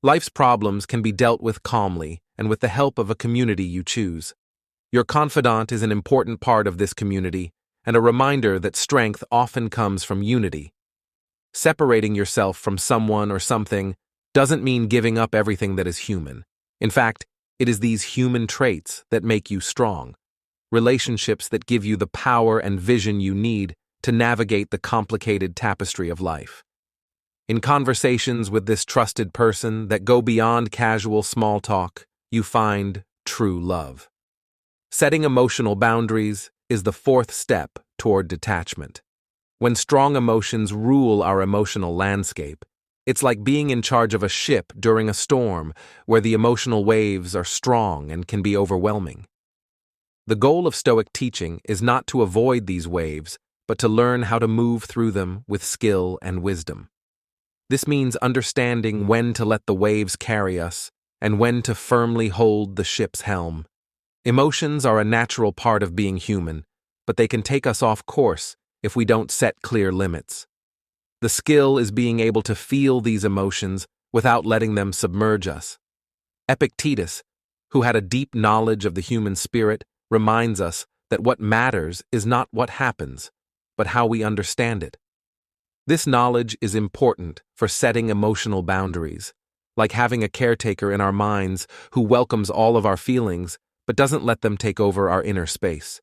Life's problems can be dealt with calmly and with the help of a community you choose. Your confidant is an important part of this community and a reminder that strength often comes from unity. Separating yourself from someone or something doesn't mean giving up everything that is human. In fact, it is these human traits that make you strong. Relationships that give you the power and vision you need to navigate the complicated tapestry of life. In conversations with this trusted person that go beyond casual small talk, you find true love. Setting emotional boundaries is the fourth step toward detachment. When strong emotions rule our emotional landscape, it's like being in charge of a ship during a storm where the emotional waves are strong and can be overwhelming. The goal of Stoic teaching is not to avoid these waves, but to learn how to move through them with skill and wisdom. This means understanding when to let the waves carry us and when to firmly hold the ship's helm. Emotions are a natural part of being human, but they can take us off course if we don't set clear limits. The skill is being able to feel these emotions without letting them submerge us. Epictetus, who had a deep knowledge of the human spirit, reminds us that what matters is not what happens, but how we understand it. This knowledge is important for setting emotional boundaries, like having a caretaker in our minds who welcomes all of our feelings but doesn't let them take over our inner space.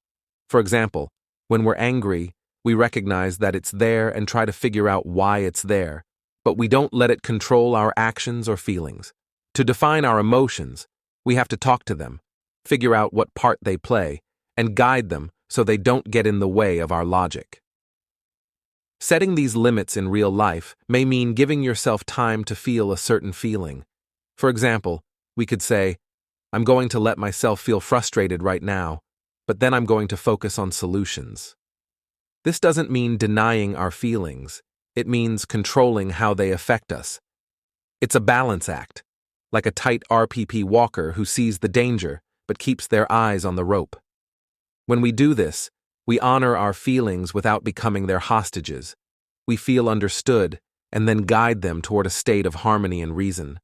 For example, when we're angry, we recognize that it's there and try to figure out why it's there, but we don't let it control our actions or feelings. To define our emotions, we have to talk to them, figure out what part they play, and guide them so they don't get in the way of our logic. Setting these limits in real life may mean giving yourself time to feel a certain feeling. For example, we could say, I'm going to let myself feel frustrated right now, but then I'm going to focus on solutions. This doesn't mean denying our feelings. It means controlling how they affect us. It's a balance act, like a tight RPP walker who sees the danger but keeps their eyes on the rope. When we do this, we honor our feelings without becoming their hostages. We feel understood and then guide them toward a state of harmony and reason.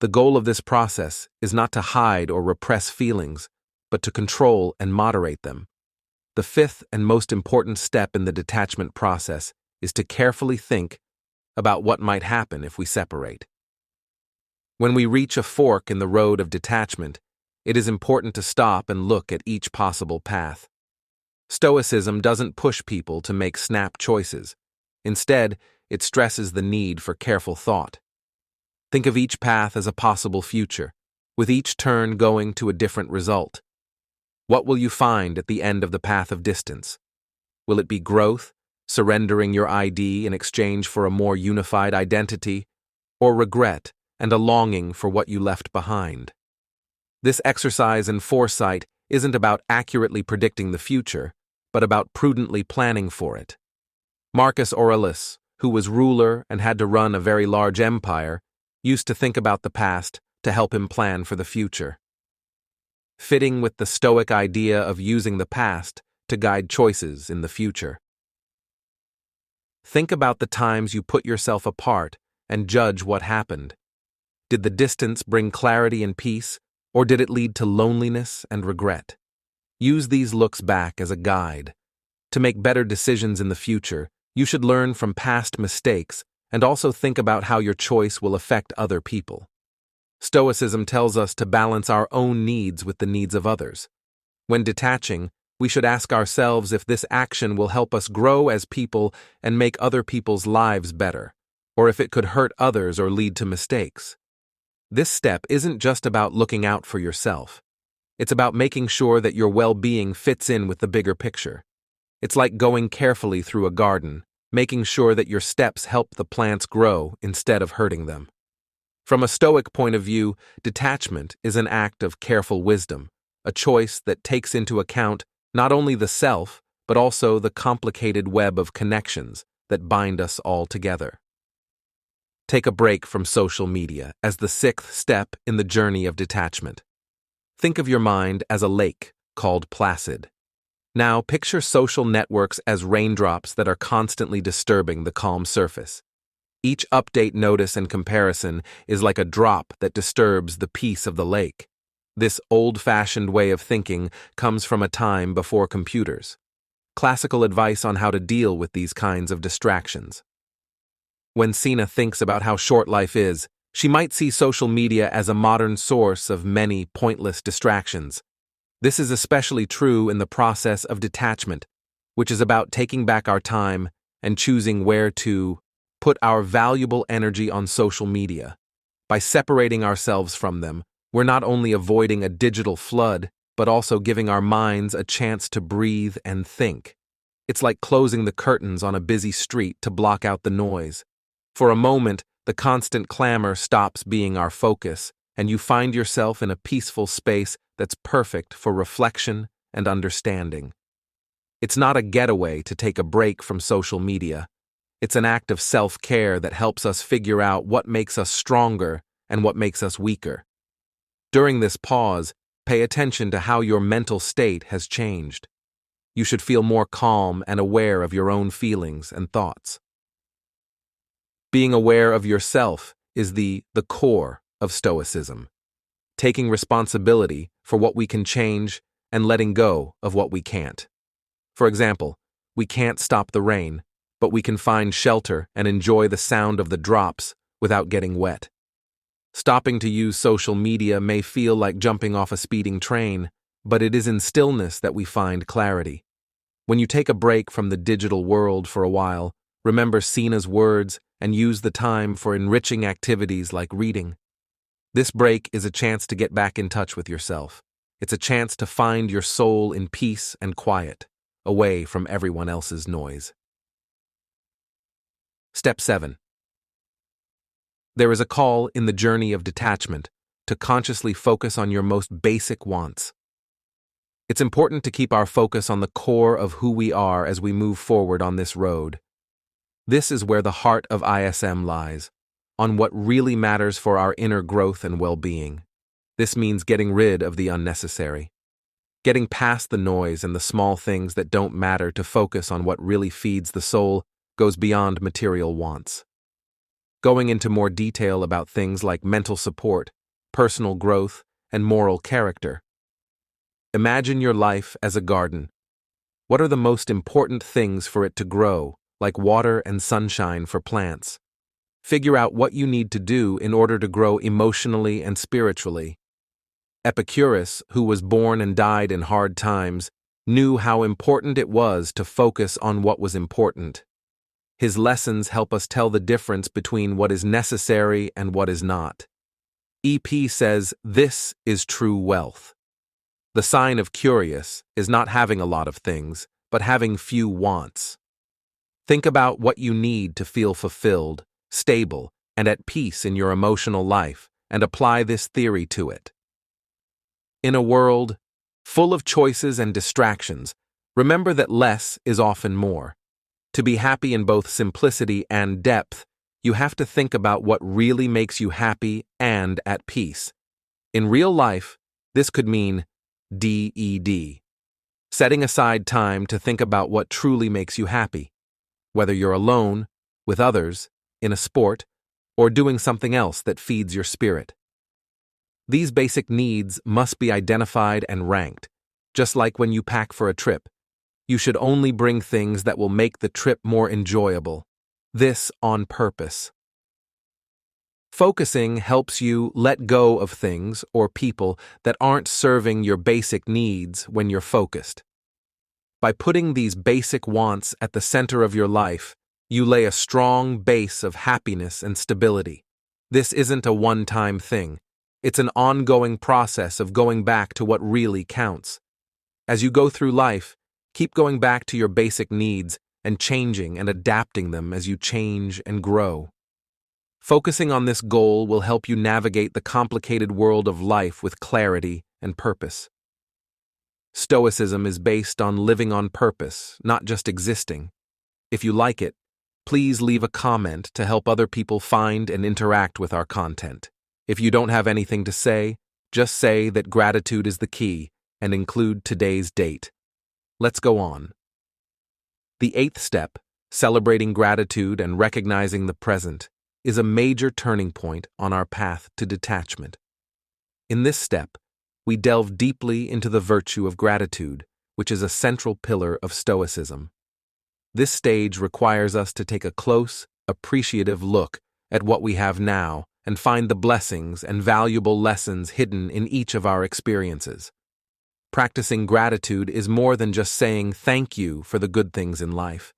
The goal of this process is not to hide or repress feelings, but to control and moderate them. The fifth and most important step in the detachment process is to carefully think about what might happen if we separate. When we reach a fork in the road of detachment, it is important to stop and look at each possible path. Stoicism doesn't push people to make snap choices. Instead, it stresses the need for careful thought. Think of each path as a possible future, with each turn going to a different result. What will you find at the end of the path of distance? Will it be growth, surrendering your ID in exchange for a more unified identity, or regret and a longing for what you left behind? This exercise in foresight isn't about accurately predicting the future, but about prudently planning for it. Marcus Aurelius, who was ruler and had to run a very large empire, used to think about the past to help him plan for the future. Fitting with the Stoic idea of using the past to guide choices in the future. Think about the times you put yourself apart and judge what happened. Did the distance bring clarity and peace, or did it lead to loneliness and regret? Use these looks back as a guide. To make better decisions in the future, you should learn from past mistakes and also think about how your choice will affect other people. Stoicism tells us to balance our own needs with the needs of others. When detaching, we should ask ourselves if this action will help us grow as people and make other people's lives better, or if it could hurt others or lead to mistakes. This step isn't just about looking out for yourself. It's about making sure that your well-being fits in with the bigger picture. It's like going carefully through a garden, making sure that your steps help the plants grow instead of hurting them. From a Stoic point of view, detachment is an act of careful wisdom, a choice that takes into account not only the self, but also the complicated web of connections that bind us all together. Take a break from social media as the sixth step in the journey of detachment. Think of your mind as a lake called placid. Now picture social networks as raindrops that are constantly disturbing the calm surface. Each update, notice, and comparison is like a drop that disturbs the peace of the lake. This old-fashioned way of thinking comes from a time before computers. Classical advice on how to deal with these kinds of distractions. When Seneca thinks about how short life is, she might see social media as a modern source of many pointless distractions. This is especially true in the process of detachment, which is about taking back our time and choosing where to put our valuable energy on social media. By separating ourselves from them, we're not only avoiding a digital flood, but also giving our minds a chance to breathe and think. It's like closing the curtains on a busy street to block out the noise. For a moment, the constant clamor stops being our focus, and you find yourself in a peaceful space that's perfect for reflection and understanding. It's not a getaway to take a break from social media. It's an act of self-care that helps us figure out what makes us stronger and what makes us weaker. During this pause, pay attention to how your mental state has changed. You should feel more calm and aware of your own feelings and thoughts. Being aware of yourself is the core of Stoicism. Taking responsibility for what we can change and letting go of what we can't. For example, we can't stop the rain, but we can find shelter and enjoy the sound of the drops without getting wet. Stopping to use social media may feel like jumping off a speeding train, but it is in stillness that we find clarity. When you take a break from the digital world for a while, remember Seneca's words and use the time for enriching activities like reading. This break is a chance to get back in touch with yourself. It's a chance to find your soul in peace and quiet, away from everyone else's noise. Step 7. There is a call in the journey of detachment to consciously focus on your most basic wants. It's important to keep our focus on the core of who we are as we move forward on this road. This is where the heart of ISM lies, on what really matters for our inner growth and well-being. This means getting rid of the unnecessary. Getting past the noise and the small things that don't matter to focus on what really feeds the soul goes beyond material wants. Going into more detail about things like mental support, personal growth, and moral character. Imagine your life as a garden. What are the most important things for it to grow, like water and sunshine for plants? Figure out what you need to do in order to grow emotionally and spiritually. Epictetus, who was born and died in hard times, knew how important it was to focus on what was important. His lessons help us tell the difference between what is necessary and what is not. EP says, "This is true wealth." The sign of curious is not having a lot of things, but having few wants. Think about what you need to feel fulfilled, stable, and at peace in your emotional life, and apply this theory to it. In a world full of choices and distractions, remember that less is often more. To be happy in both simplicity and depth, you have to think about what really makes you happy and at peace. In real life, this could mean DED. Setting aside time to think about what truly makes you happy, whether you're alone, with others, in a sport, or doing something else that feeds your spirit. These basic needs must be identified and ranked, just like when you pack for a trip. You should only bring things that will make the trip more enjoyable. This on purpose. Focusing helps you let go of things or people that aren't serving your basic needs when you're focused. By putting these basic wants at the center of your life, you lay a strong base of happiness and stability. This isn't a one-time thing. It's an ongoing process of going back to what really counts. As you go through life, keep going back to your basic needs and changing and adapting them as you change and grow. Focusing on this goal will help you navigate the complicated world of life with clarity and purpose. Stoicism is based on living on purpose, not just existing. If you like it, please leave a comment to help other people find and interact with our content. If you don't have anything to say, just say that gratitude is the key and include today's date. Let's go on. The 8th step, Celebrating gratitude and recognizing the present is a major turning point on our path to detachment. In this step, we delve deeply into the virtue of gratitude, which is a central pillar of Stoicism. This stage requires us to take a close, appreciative look at what we have now and find the blessings and valuable lessons hidden in each of our experiences. Practicing gratitude is more than just saying thank you for the good things in life.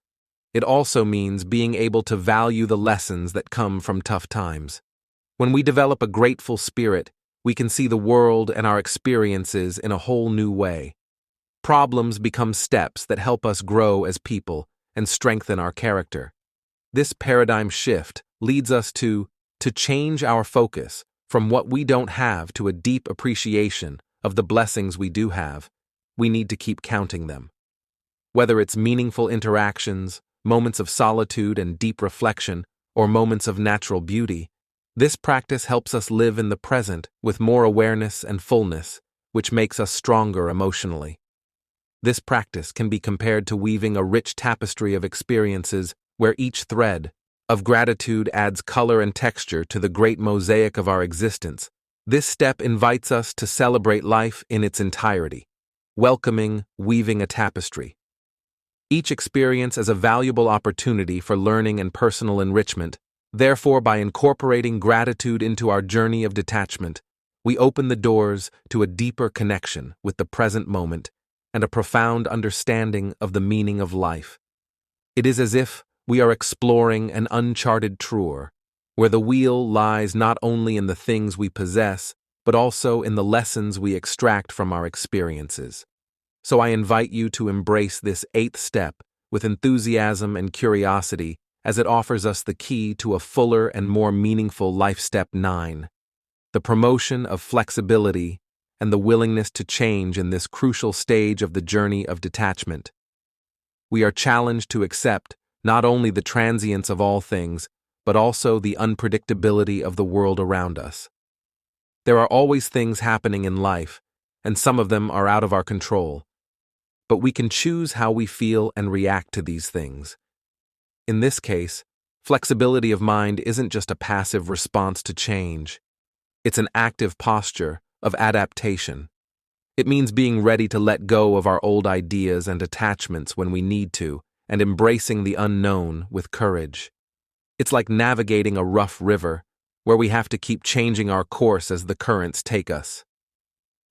It also means being able to value the lessons that come from tough times. When we develop a grateful spirit, we can see the world and our experiences in a whole new way. Problems become steps that help us grow as people and strengthen our character. This paradigm shift leads us to change our focus from what we don't have to a deep appreciation of the blessings we do have. We need to keep counting them. Whether it's meaningful interactions, moments of solitude and deep reflection, or moments of natural beauty, this practice helps us live in the present with more awareness and fullness, which makes us stronger emotionally. This practice can be compared to weaving a rich tapestry of experiences where each thread of gratitude adds color and texture to the great mosaic of our existence. This step invites us to celebrate life in its entirety, weaving a tapestry. Each experience is a valuable opportunity for learning and personal enrichment. Therefore, by incorporating gratitude into our journey of detachment, we open the doors to a deeper connection with the present moment and a profound understanding of the meaning of life. It is as if we are exploring an uncharted tour, where the wheel lies not only in the things we possess, but also in the lessons we extract from our experiences. So I invite you to embrace this 8th step with enthusiasm and curiosity, as it offers us the key to a fuller and more meaningful life. Step 9. The promotion of flexibility and the willingness to change in this crucial stage of the journey of detachment. We are challenged to accept not only the transience of all things, but also the unpredictability of the world around us. There are always things happening in life, and some of them are out of our control. But we can choose how we feel and react to these things. In this case, flexibility of mind isn't just a passive response to change. It's an active posture of adaptation. It means being ready to let go of our old ideas and attachments when we need to, and embracing the unknown with courage. It's like navigating a rough river, where we have to keep changing our course as the currents take us.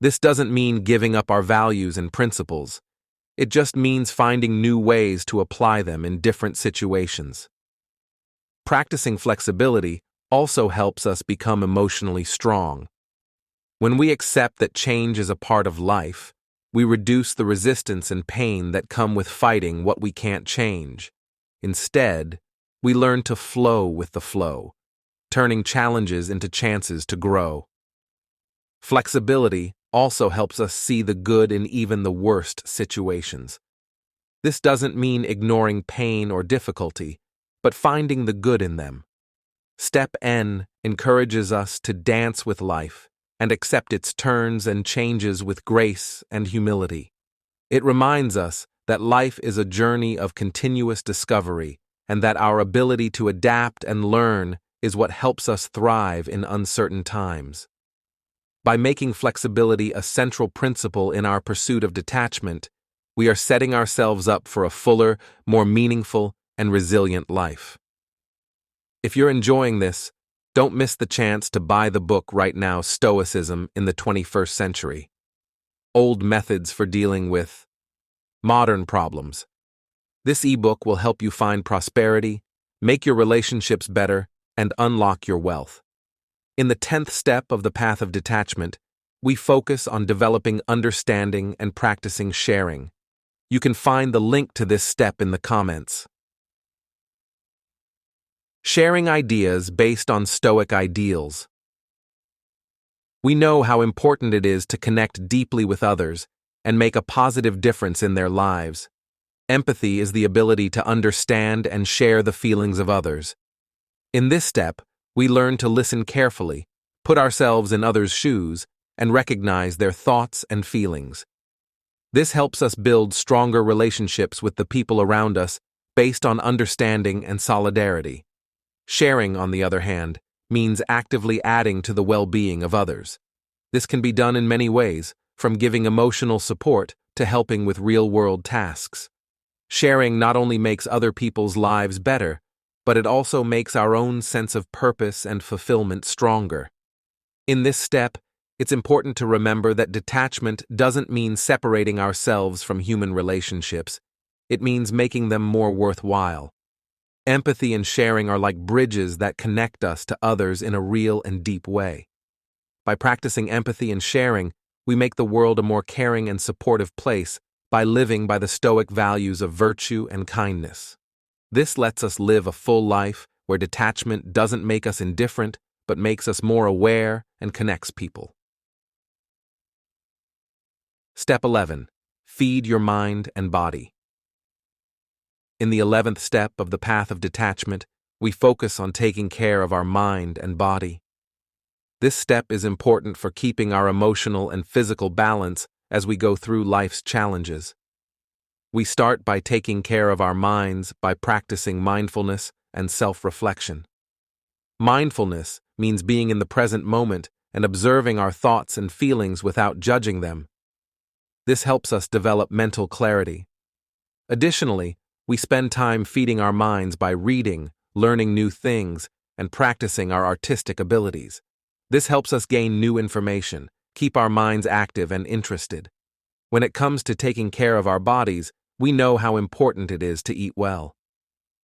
This doesn't mean giving up our values and principles. It just means finding new ways to apply them in different situations. Practicing flexibility also helps us become emotionally strong. When we accept that change is a part of life, we reduce the resistance and pain that come with fighting what we can't change. Instead, we learn to flow with the flow, turning challenges into chances to grow. Flexibility also helps us see the good in even the worst situations. This doesn't mean ignoring pain or difficulty, but finding the good in them. Step N encourages us to dance with life and accept its turns and changes with grace and humility. It reminds us that life is a journey of continuous discovery and that our ability to adapt and learn is what helps us thrive in uncertain times. By making flexibility a central principle in our pursuit of detachment, we are setting ourselves up for a fuller, more meaningful, and resilient life. If you're enjoying this, don't miss the chance to buy the book right now, Stoicism in the 21st Century. Old Methods for Dealing with Modern Problems. This ebook will help you find prosperity, make your relationships better, and unlock your wealth. In the 10th step of the path of detachment, we focus on developing understanding and practicing sharing. You can find the link to this step in the comments. Sharing ideas based on Stoic ideals. We know how important it is to connect deeply with others and make a positive difference in their lives. Empathy is the ability to understand and share the feelings of others. In this step, we learn to listen carefully, put ourselves in others' shoes, and recognize their thoughts and feelings. This helps us build stronger relationships with the people around us based on understanding and solidarity. Sharing, on the other hand, means actively adding to the well-being of others. This can be done in many ways, from giving emotional support to helping with real-world tasks. Sharing not only makes other people's lives better, but it also makes our own sense of purpose and fulfillment stronger. In this step, it's important to remember that detachment doesn't mean separating ourselves from human relationships. It means making them more worthwhile. Empathy and sharing are like bridges that connect us to others in a real and deep way. By practicing empathy and sharing, we make the world a more caring and supportive place by living by the Stoic values of virtue and kindness. This lets us live a full life where detachment doesn't make us indifferent, but makes us more aware and connects people. Step 11. Feed your mind and body. In the 11th step of the path of detachment, we focus on taking care of our mind and body. This step is important for keeping our emotional and physical balance as we go through life's challenges. We start by taking care of our minds by practicing mindfulness and self-reflection. Mindfulness means being in the present moment and observing our thoughts and feelings without judging them. This helps us develop mental clarity. Additionally, we spend time feeding our minds by reading, learning new things, and practicing our artistic abilities. This helps us gain new information, keep our minds active and interested. When it comes to taking care of our bodies, we know how important it is to eat well.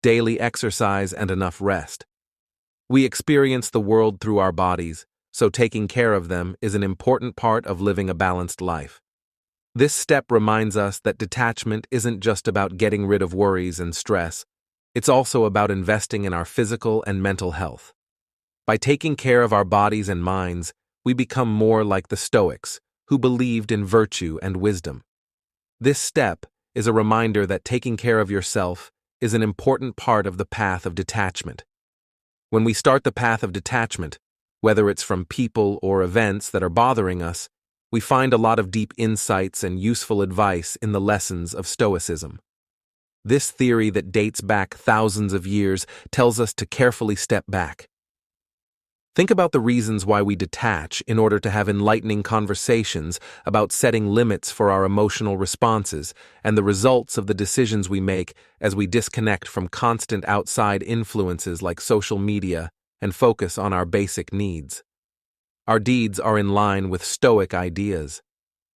Daily exercise and enough rest. We experience the world through our bodies, so taking care of them is an important part of living a balanced life. This step reminds us that detachment isn't just about getting rid of worries and stress, it's also about investing in our physical and mental health. By taking care of our bodies and minds, we become more like the Stoics, who believed in virtue and wisdom. This step is a reminder that taking care of yourself is an important part of the path of detachment. When we start the path of detachment, whether it's from people or events that are bothering us, we find a lot of deep insights and useful advice in the lessons of Stoicism. This theory that dates back thousands of years tells us to carefully step back. Think about the reasons why we detach in order to have enlightening conversations about setting limits for our emotional responses and the results of the decisions we make as we disconnect from constant outside influences like social media and focus on our basic needs. Our deeds are in line with Stoic ideas.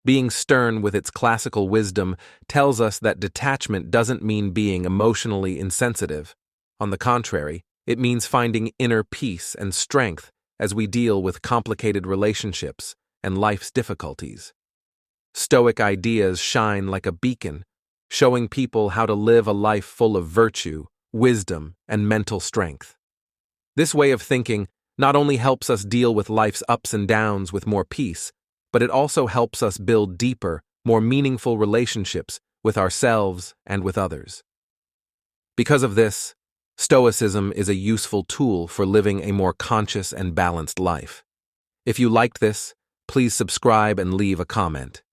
Being stern with its classical wisdom tells us that detachment doesn't mean being emotionally insensitive. On the contrary, it means finding inner peace and strength as we deal with complicated relationships and life's difficulties. Stoic ideas shine like a beacon, showing people how to live a life full of virtue, wisdom, and mental strength. This way of thinking not only helps us deal with life's ups and downs with more peace, but it also helps us build deeper, more meaningful relationships with ourselves and with others. Because of this, Stoicism is a useful tool for living a more conscious and balanced life. If you liked this, please subscribe and leave a comment.